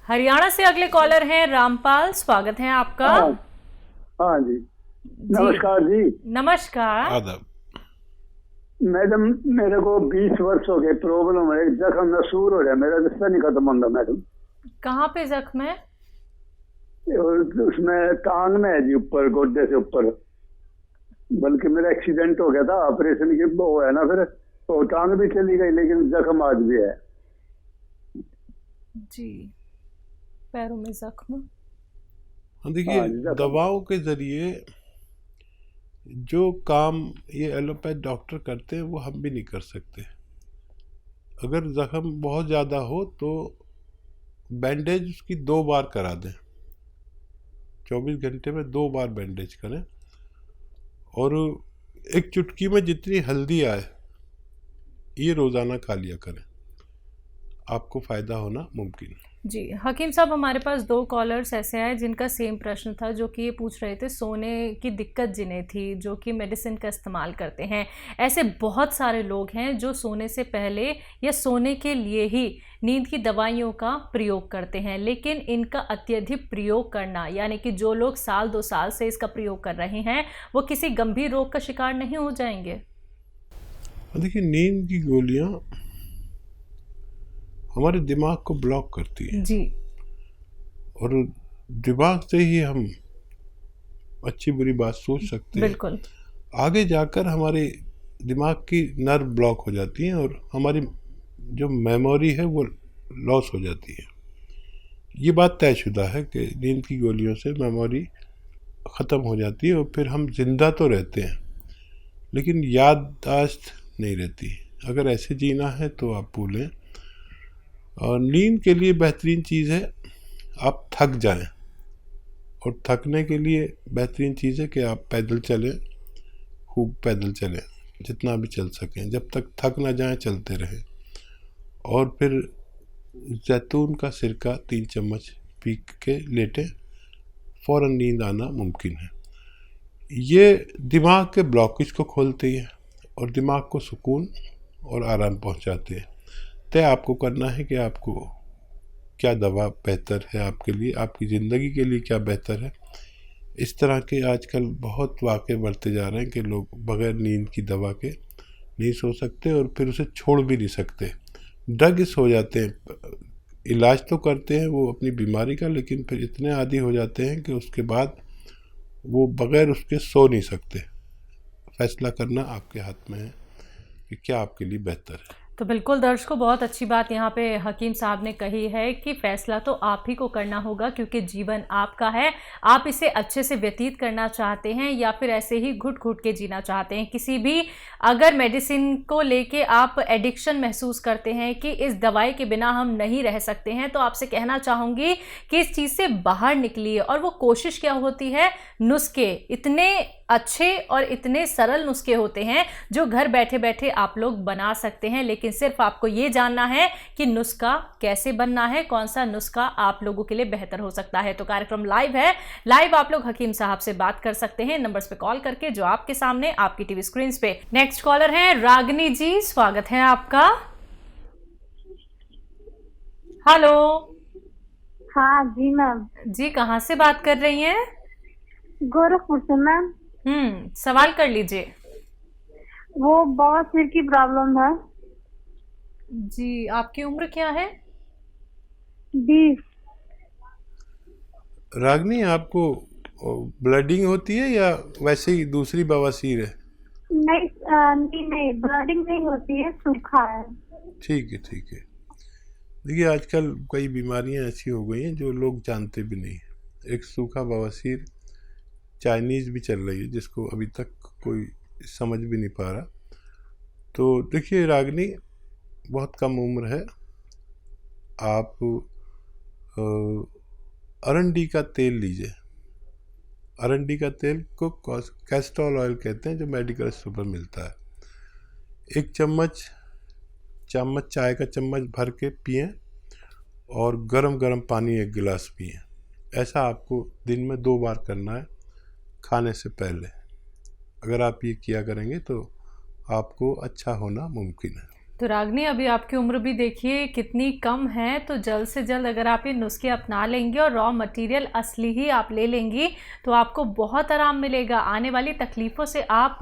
हरियाणा से अगले कॉलर हैं रामपाल, स्वागत है आपका। हाँ हाँ जी, नमस्कार जी। नमस्कार। आदाब। मैडम, मेरे को 20 वर्ष हो गए, प्रॉब्लम है, जख्म नसूर हो रहा है, मेरा रिश्ता नहीं खत्म होता मैडम। कहाँ पे जख्म है? और उसमें टांग में है जी, ऊपर गोड्डे से ऊपर। बल्कि मेरा एक्सीडेंट हो गया था, ऑपरेशन की वो है ना, फिर तो टांग भी चली गई, लेकिन जख्म आज भी है जी, पैरों में जख्म। देखिए, हाँ जी, जख्म। दवाओं के जरिए जो काम ये एलोपैथ डॉक्टर करते हैं वो हम भी नहीं कर सकते। अगर जख्म बहुत ज़्यादा हो तो बैंडेज उसकी 2 बार करा दें, 24 घंटे में 2 बार बैंडेज करें, और एक चुटकी में जितनी हल्दी आए ये रोज़ाना खा लिया करें, आपको फ़ायदा होना मुमकिन है। जी हकीम साहब, हमारे पास 2 कॉलर्स ऐसे आए जिनका सेम प्रश्न था, जो कि ये पूछ रहे थे सोने की दिक्कत जिन्हें थी, जो कि मेडिसिन का इस्तेमाल करते हैं। ऐसे बहुत सारे लोग हैं जो सोने से पहले या सोने के लिए ही नींद की दवाइयों का प्रयोग करते हैं, लेकिन इनका अत्यधिक प्रयोग करना, यानी कि जो लोग साल 2 साल से इसका प्रयोग कर रहे हैं, वो किसी गंभीर रोग का शिकार नहीं हो जाएंगे? देखिए, नींद की गोलियां हमारे दिमाग को ब्लॉक करती है जी। और दिमाग से ही हम अच्छी बुरी बात सोच सकते हैं। बिल्कुल। आगे जाकर हमारे दिमाग की नर्व ब्लॉक हो जाती हैं और हमारी जो मेमोरी है वो लॉस हो जाती है। ये बात तयशुदा है कि नींद की गोलियों से मेमोरी ख़त्म हो जाती है और फिर हम जिंदा तो रहते हैं लेकिन याददाश्त नहीं रहती। अगर ऐसे जीना है तो आप भूलें। और नींद के लिए बेहतरीन चीज़ है आप थक जाएं, और थकने के लिए बेहतरीन चीज़ है कि आप पैदल चलें, खूब पैदल चलें, जितना भी चल सकें, जब तक थक ना जाएं चलते रहें। और फिर जैतून का सिरका 3 चम्मच पी के लेटें, फ़ौरन नींद आना मुमकिन है। ये दिमाग के ब्लॉकेज को खोलती है और दिमाग को सुकून और आराम पहुंचाते हैं। तय आपको करना है कि आपको क्या दवा बेहतर है आपके लिए, आपकी ज़िंदगी के लिए क्या बेहतर है। इस तरह के आजकल बहुत वाक़े बढ़ते जा रहे हैं कि लोग बग़ैर नींद की दवा के नहीं सो सकते और फिर उसे छोड़ भी नहीं सकते। ड्रग्स हो जाते हैं, इलाज तो करते हैं वो अपनी बीमारी का, लेकिन फिर इतने आदी हो जाते हैं कि उसके बाद वो बग़ैर उसके सो नहीं सकते। फैसला करना आपके हाथ में है कि क्या आपके लिए बेहतर है। तो बिल्कुल दर्शकों, बहुत अच्छी बात यहाँ पे हकीम साहब ने कही है कि फैसला तो आप ही को करना होगा, क्योंकि जीवन आपका है। आप इसे अच्छे से व्यतीत करना चाहते हैं या फिर ऐसे ही घुट घुट के जीना चाहते हैं। किसी भी अगर मेडिसिन को लेके आप एडिक्शन महसूस करते हैं कि इस दवाई के बिना हम नहीं रह सकते हैं, तो आपसे कहना चाहूँगी कि इस चीज़ से बाहर निकलिए। और वो कोशिश क्या होती है, नुस्खे इतने अच्छे और इतने सरल नुस्खे होते हैं जो घर बैठे बैठे आप लोग बना सकते हैं, लेकिन सिर्फ आपको ये जानना है कि नुस्खा कैसे बनना है, कौन सा नुस्खा आप लोगों के लिए बेहतर हो सकता है। तो कार्यक्रम लाइव है, लाइव आप लोग हकीम साहब से बात कर सकते हैं नंबर्स पे कॉल करके जो आपके सामने आपकी टीवी स्क्रीन पे। नेक्स्ट कॉलर है रागिनी जी, स्वागत है आपका। हेलो। हाँ जी मैम। जी, कहाँ से बात कर रही हैं? गोरखपुर से मैम। सवाल कर लीजिए। वो बहुत सिर की प्रॉब्लम है। जी, आपकी उम्र क्या है? 20। रागनी, आपको ब्लडिंग होती है या वैसे ही दूसरी बवासीर है? नहीं नहीं, ब्लडिंग नहीं होती है, सूखा है। ठीक है, ठीक है। देखिए, आजकल कई बीमारियां ऐसी हो गई हैं जो लोग जानते भी नहीं। एक सूखा बवासीर चाइनीज़ भी चल रही है जिसको अभी तक कोई समझ भी नहीं पा रहा। तो देखिए रागनी, बहुत कम उम्र है। आप अरंडी का तेल लीजिए। अरंडी का तेल को कैस्ट्रॉल ऑयल कहते हैं, जो मेडिकल स्टोर पर मिलता है। 1 चम्मच चाय का चम्मच भर के पिएं और गरम गरम पानी 1 गिलास पिएं। ऐसा आपको दिन में 2 बार करना है, खाने से पहले। अगर आप ये किया करेंगे तो आपको अच्छा होना मुमकिन है। तो रागनी, अभी आपकी उम्र भी देखिए कितनी कम है, तो जल्द से जल्द अगर आप ये नुस्खे अपना लेंगे और रॉ मटेरियल असली ही आप ले लेंगी तो आपको बहुत आराम मिलेगा। आने वाली तकलीफ़ों से आप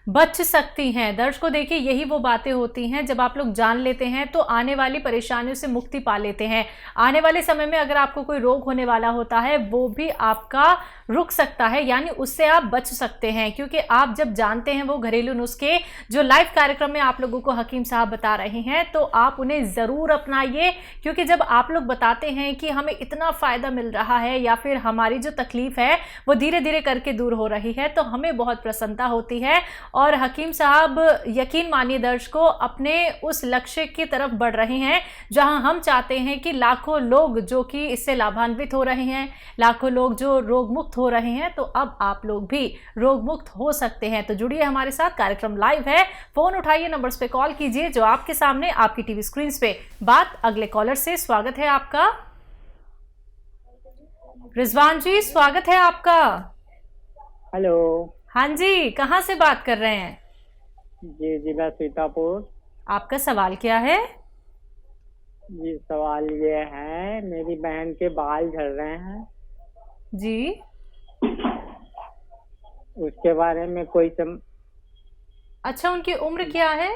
बच सकती हैं। दर्शकों देखिए, यही वो बातें होती हैं जब आप लोग जान लेते हैं तो आने वाली परेशानियों से मुक्ति पा लेते हैं। आने वाले समय में अगर आपको कोई रोग होने वाला होता है वो भी आपका रुक सकता है, यानी उससे आप बच सकते हैं, क्योंकि आप जब जानते हैं वो घरेलू नुस्खे जो लाइव कार्यक्रम में आप लोगों को हकीम साहब बता रहे हैं, तो आप उन्हें ज़रूर अपनाइए। क्योंकि जब आप लोग बताते हैं कि हमें इतना फ़ायदा मिल रहा है या फिर हमारी जो तकलीफ़ है वो धीरे धीरे करके दूर हो रही है, तो हमें बहुत प्रसन्नता होती है। और हकीम साहब, यकीन मानिए दर्शकों, अपने उस लक्ष्य की तरफ बढ़ रहे हैं जहां हम चाहते हैं कि लाखों लोग जो कि इससे लाभान्वित हो रहे हैं, लाखों लोग जो रोग मुक्त हो रहे हैं, तो अब आप लोग भी रोग मुक्त हो सकते हैं। तो जुड़िए हमारे साथ, कार्यक्रम लाइव है। फोन उठाइए, नंबर्स पे कॉल कीजिए जो आपके सामने आपकी टीवी स्क्रीन पे। बात अगले कॉलर से। स्वागत है आपका रिजवान जी, स्वागत है आपका। हेलो। हाँ जी, कहाँ से बात कर रहे हैं? जी जी, मैं सीतापुर। आपका सवाल क्या है? जी, सवाल ये है, मेरी बहन के बाल झड़ रहे हैं जी। उसके बारे में कोई अच्छा, उनकी उम्र क्या है?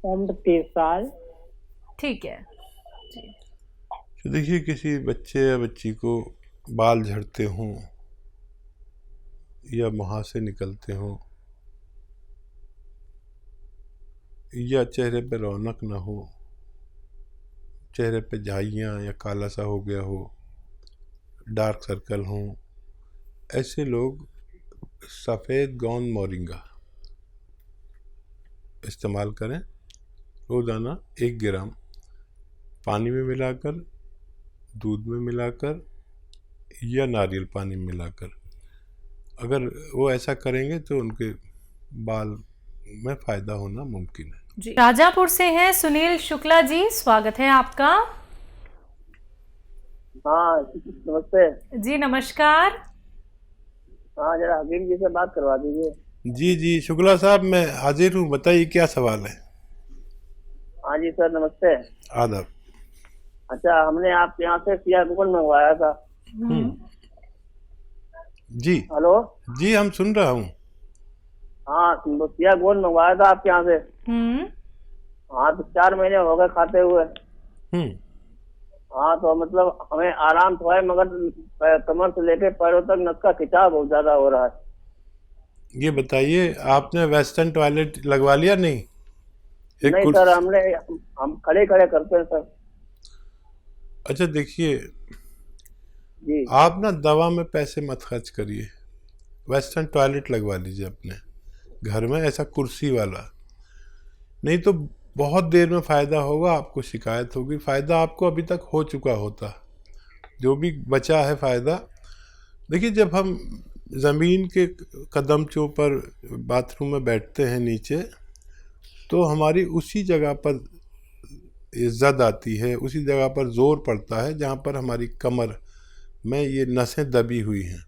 उम्र 30 साल। ठीक है जी। तो देखिए, किसी बच्चे या बच्ची को बाल झड़ते हों या मुहासे निकलते हों या चेहरे पे रौनक ना हो, चेहरे पे झाइयाँ या काला सा हो गया हो, डार्क सर्कल हों, ऐसे लोग सफ़ेद गोंद मोरिंगा इस्तेमाल करें। रोज़ाना 1 ग्राम पानी में मिलाकर, दूध में मिलाकर या नारियल पानी में मिलाकर, अगर वो ऐसा करेंगे तो उनके बाल में फ़ायदा होना मुमकिन है जी। राजापुर से हैं सुनील शुक्ला जी, स्वागत है आपका। हाँ नमस्ते जी नमस्कार। हाँ, जरा हकीम जी से बात करवा दीजिए। जी जी, शुक्ला साहब मैं हाजिर हूँ, बताइए क्या सवाल है। हाँ जी सर, नमस्ते। आदाब। अच्छा, हमने आपके यहाँ से सिया गोंद मंगवाया था। जी हेलो। जी, हम सुन रहा हूँ। हाँ, तो सिया गोंद मंगवाया था आपके यहाँ से। हाँ, तो 4 महीने हो गए खाते हुए। हाँ, तो मतलब हमें आराम तो है, मगर कमर से लेके पैरों तक नस का खिंचाव बहुत ज्यादा हो रहा है। ये बताइए, आपने वेस्टर्न टॉयलेट लगवा लिया? नहीं नहीं सर, हम खड़े खड़े करते हैं सर। अच्छा देखिए जी। आप ना दवा में पैसे मत खर्च करिए, वेस्टर्न टॉयलेट लगवा लीजिए अपने घर में, ऐसा कुर्सी वाला। नहीं तो बहुत देर में फ़ायदा होगा, आपको शिकायत होगी। फ़ायदा आपको अभी तक हो चुका होता, जो भी बचा है फ़ायदा। देखिए, जब हम ज़मीन के कदमचों पर बाथरूम में बैठते हैं नीचे, तो हमारी उसी जगह पर इज़्ज़त आती है, उसी जगह पर ज़ोर पड़ता है जहाँ पर हमारी कमर में ये नसें दबी हुई हैं।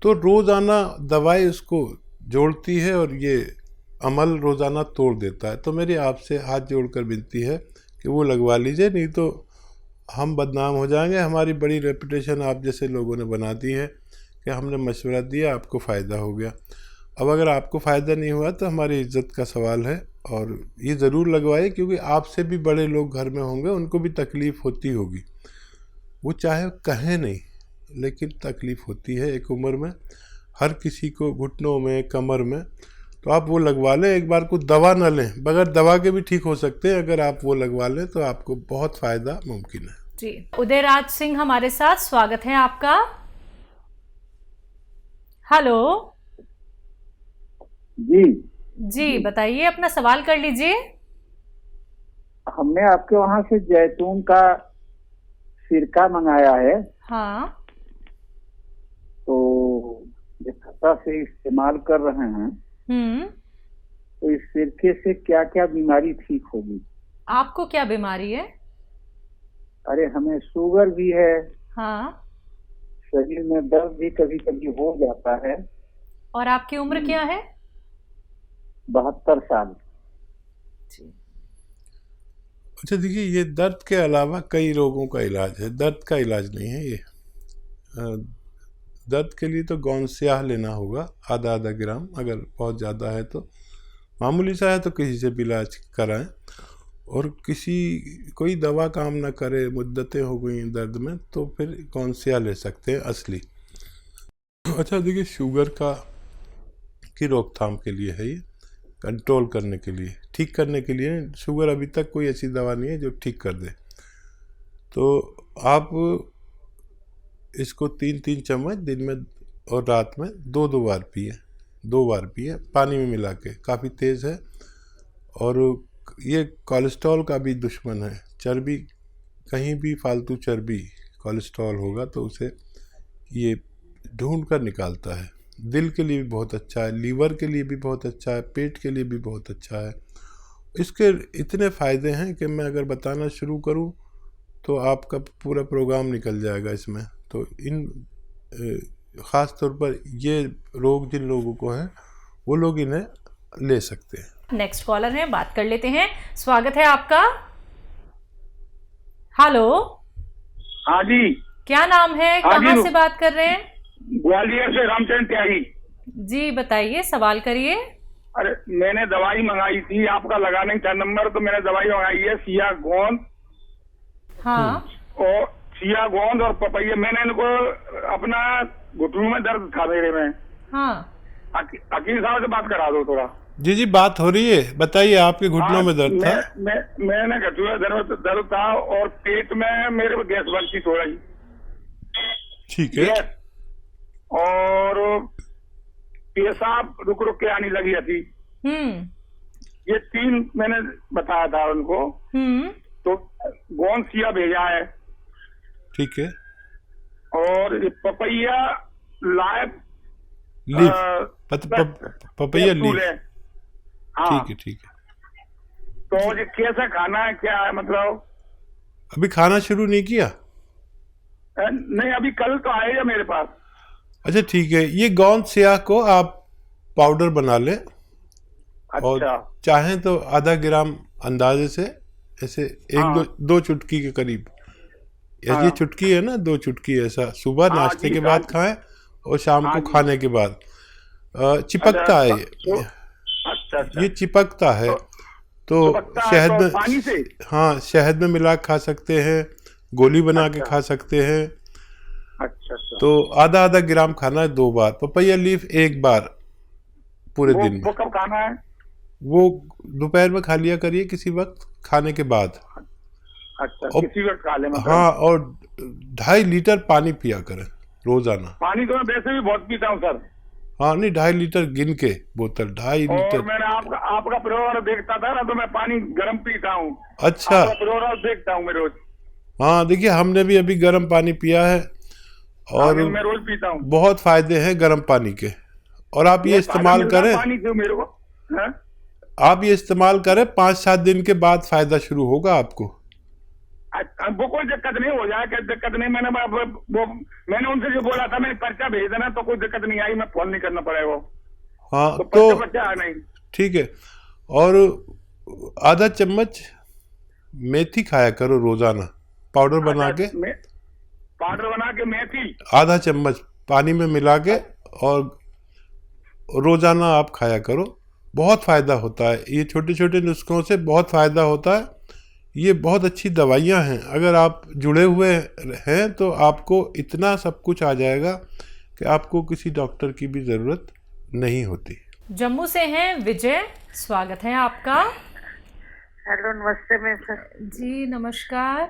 तो रोज़ाना दवाई उसको जोड़ती है और ये अमल रोज़ाना तोड़ देता है। तो मेरी आपसे हाथ जोड़कर विनती है कि वो लगवा लीजिए, नहीं तो हम बदनाम हो जाएंगे। हमारी बड़ी रेपुटेशन आप जैसे लोगों ने बना दी है कि हमने मशवरा दिया, आपको फ़ायदा हो गया। अब अगर आपको फ़ायदा नहीं हुआ तो हमारी इज़्ज़त का सवाल है, और ये ज़रूर लगवाइए, क्योंकि आपसे भी बड़े लोग घर में होंगे, उनको भी तकलीफ़ होती होगी। वो चाहे कहें नहीं, लेकिन तकलीफ़ होती है एक उम्र में, हर किसी को घुटनों में, कमर में। तो आप वो लगवा लें, एक बार को दवा ना लें, बगैर दवा के भी ठीक हो सकते हैं। अगर आप वो लगवा लें तो आपको बहुत फ़ायदा मुमकिन है जी। उदयराज सिंह हमारे साथ, स्वागत है आपका। हेलो जी जी, बताइए, अपना सवाल कर लीजिए। हमने आपके वहाँ से जैतून का सिरका मंगाया है, हाँ। तो जब से इस्तेमाल कर रहे हैं, तो इस सिरके से क्या क्या बीमारी ठीक होगी? आपको क्या बीमारी है? अरे हमें शुगर भी है, हाँ। शरीर में दर्द भी कभी कभी हो जाता है। और आपकी उम्र क्या है? 72 साल। जी। अच्छा देखिए, ये दर्द के अलावा कई रोगों का इलाज है, दर्द का इलाज नहीं है ये। दर्द के लिए तो गौन स्याह लेना होगा, आधा आधा ग्राम। अगर बहुत ज़्यादा है तो, मामूली सा है तो किसी से भी इलाज कराएं। और कोई दवा काम ना करे, मुद्दतें हो गई दर्द में, तो फिर गौन स्याह ले सकते हैं असली। अच्छा देखिए, शुगर की रोकथाम के लिए है ये, कंट्रोल करने के लिए, ठीक करने के लिए। शुगर अभी तक कोई ऐसी दवा नहीं है जो ठीक कर दे। तो आप इसको 3-3 चम्मच दिन में और रात में 2-2 बार पिए, 2 बार पिए पानी में मिला के। काफ़ी तेज़ है और ये कोलेस्ट्रॉल का भी दुश्मन है। चर्बी, कहीं भी फालतू चर्बी, कोलेस्ट्रॉल होगा तो उसे ये ढूंढ कर निकालता है। दिल के लिए भी बहुत अच्छा है, लीवर के लिए भी बहुत अच्छा है, पेट के लिए भी बहुत अच्छा है। इसके इतने फ़ायदे हैं कि मैं अगर बताना शुरू करूं तो आपका पूरा प्रोग्राम निकल जाएगा इसमें। तो ख़ास तौर पर ये रोग जिन लोगों को है वो लोग इन्हें ले सकते हैं। नेक्स्ट कॉलर है, बात कर लेते हैं। स्वागत है आपका। हेलो। हाँ जी। क्या नाम है, कहाँ से बात कर रहे हैं? ग्वालियर से रामचंद्र त्यागी जी, बताइए, सवाल करिए। अरे मैंने दवाई मंगाई थी, आपका लगा नहीं था नंबर, तो मैंने दवाई मंगाई है सिया गोंद। हाँ। और सिया गोंद और पपैया। मैंने इनको अपना घुटनों में दर्द था मेरे में। हाँ। हकीम साहब से बात करा दो थोड़ा। जी बात हो रही है, बताइए। आपके घुटनों में दर्द था? मैंने घुटनों में दर्द था और पेट में मेरे को गैस बनती थोड़ा ही। ठीक है। और पेशाब रुक रुक के आने लगी थी। ये 3 मैंने बताया था उनको। तो गोंद सिया भेजा है। ठीक है। और ये पपैया लाइव पपैया लीफ। हाँ। ठीक है, ठीक है। तो ये कैसा खाना है, क्या है मतलब? अभी खाना शुरू नहीं किया? नहीं, अभी कल तो आएगा मेरे पास। अच्छा ठीक है। ये गोंद स्याह को आप पाउडर बना लें। अच्छा। और चाहें तो आधा ग्राम अंदाजे से, ऐसे 1-2 चुटकी के करीब। ये चुटकी है ना, 2 चुटकी ऐसा सुबह नाश्ते के बाद खाएं और शाम को खाने के बाद। चिपकता है ये। अच्छा। ये चिपकता है तो शहद में, पानी से? हाँ, शहद में मिला खा सकते हैं, गोली बना के खा सकते हैं। अच्छा। तो आधा आधा ग्राम खाना है 2 बार। पपैया लीफ 1 बार पूरे दिन में। वो कब खाना है? वो दोपहर में खा लिया करिए, किसी वक्त खाने के बाद। अच्छा, किसी वक्त खा ले मतलब? हाँ, और 2.5 लीटर पानी पिया करें रोजाना। पानी तो मैं वैसे भी बहुत पीता हूँ सर। हाँ नहीं, 2.5 लीटर गिन के बोतल, 2.5 लीटर। और मैंने आपका प्रोग्राम देखता था ना, तो मैं पानी गर्म पीता हूँ। अच्छा। प्रोग्राम देखता हूँ मैं रोज। हाँ देखिए, हमने भी अभी गर्म पानी पिया है और मैं रोज पीता हूँ। बहुत फायदे हैं गर्म पानी के। और आप ये इस्तेमाल करें, पानी क्यों मेरे को? आप ये इस्तेमाल करें, 5-7 दिन के बाद फायदा शुरू होगा आपको। वो कोई दिक्कत नहीं हो जाए, क्या दिक्कत नहीं। मैंने उनसे जो बोला था, मैंने पर्चा भेज देना, तो कोई दिक्कत नहीं आई। मैं फोन नहीं करना पड़ेगा। हाँ तो पर्चा नहीं। ठीक है। और आधा चम्मच मेथी खाया करो रोजाना, पाउडर बना के। पाउडर बना के मेथी आधा चम्मच पानी में मिला के और रोजाना आप खाया करो। बहुत फायदा होता है। ये छोटे छोटे नुस्खों से बहुत फायदा होता है। ये बहुत अच्छी दवाइयाँ हैं। अगर आप जुड़े हुए हैं तो आपको इतना सब कुछ आ जाएगा कि आपको किसी डॉक्टर की भी ज़रूरत नहीं होती। जम्मू से हैं विजय, स्वागत है आपका। हेलो, नमस्ते मैम सर। जी नमस्कार।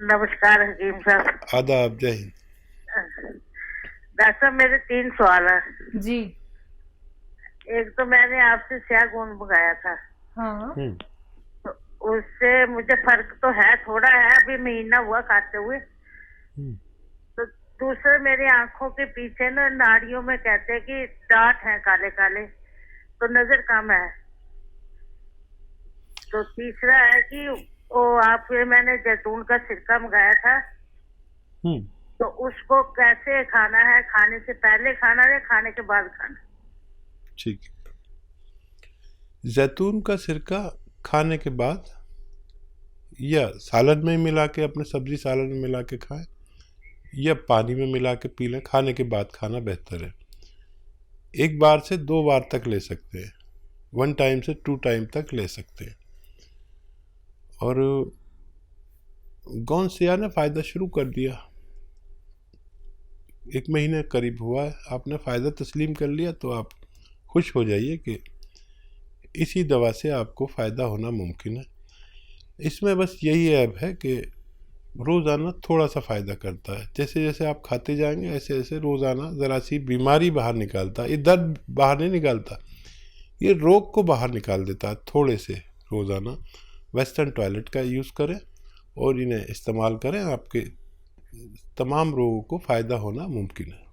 नमस्कार हकीम साहब। आदाब, जय हिंद। डॉक्टर साहब, मेरे 3 सवाल है जी। एक तो मैंने आपसे स्याह गोंद मंगाया था। हाँ। तो उससे मुझे फर्क तो है, थोड़ा है, अभी महीना हुआ खाते हुए। तो दूसरे, मेरी आंखों के पीछे ना नाड़ियों में कहते हैं कि डांट है काले काले, तो नजर कम है। तो तीसरा है कि वो मैंने जैतून का सिरका मंगाया था, तो उसको कैसे खाना है, खाने से पहले खाना है, खाने के बाद खाना? ठीक है। जैतून का सिरका खाने के बाद या सालन में मिला के, अपने सब्जी सालन में मिला के खाएं, या पानी में मिला के पी लें। खाने के बाद खाना बेहतर है। 1 बार से 2 बार तक ले सकते हैं, 1 टाइम से 2 टाइम तक ले सकते हैं। और गौनसिया ने फ़ायदा शुरू कर दिया, 1 महीने करीब हुआ है, आपने फ़ायदा तस्लीम कर लिया, तो आप खुश हो जाइए कि इसी दवा से आपको फ़ायदा होना मुमकिन है। इसमें बस यही ऐब है कि रोज़ाना थोड़ा सा फ़ायदा करता है। जैसे जैसे आप खाते जाएंगे ऐसे ऐसे रोज़ाना ज़रा सी बीमारी बाहर निकालता है। ये दर्द बाहर नहीं निकालता, ये रोग को बाहर निकाल देता है थोड़े से रोज़ाना। वेस्टर्न टॉयलेट का यूज़ करें और इन्हें इस्तेमाल करें, आपके तमाम रोगों को फ़ायदा होना मुमकिन है।